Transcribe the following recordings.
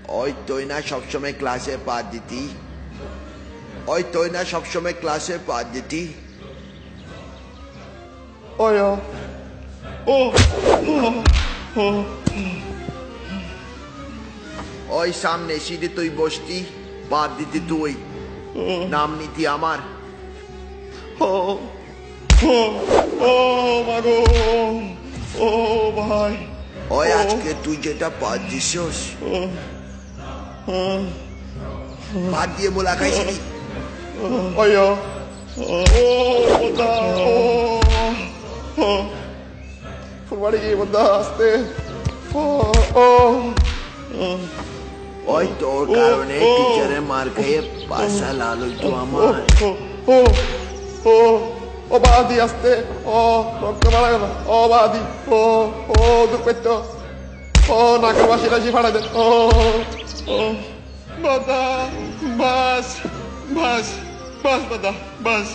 ওই তুই না সবসময় ক্লাসে পা দিতি, ওই তুই না সবসময় ক্লাসে পা দিতি। ওই ও ও ও ওই সামনে সিটে তুই বসতি, পা দিতি তুই, নাম নিতি আমার। ও ও ও মাগো ও ভাই ওই আজকে তুই যেটা পা দিছিস, পা দিয়ে মোলা খাইছিলি। ওই ও ও বদা ও ফুলবাড়ি গিয়ে বদা আসতে ও ও ওই তোর কারণে টিচারের মার খেয়ে পাশা লাল হইতো আমার। ও ও ও বাদি আসতে ও রক্ত মারা গেল ও বাদি ও ও দুঃখ ও নাকে বাসি টাসি ফাড়াই দেন ও ও বাদা বাস বাস বাস বাদা বাস।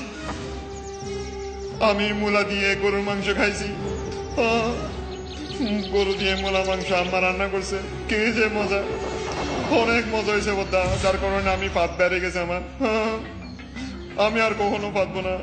আমি মূলা দিয়ে গরুর মাংস খাইছি, গরু দিয়ে মূলা মাংস আম্মা রান্না করছে, কি যে মজা, অনেক মজা হয়েছে বদা, যার কারণে আমি পাত বেড়ে গেছে আমার। আমি আর কখনো পাতবো না।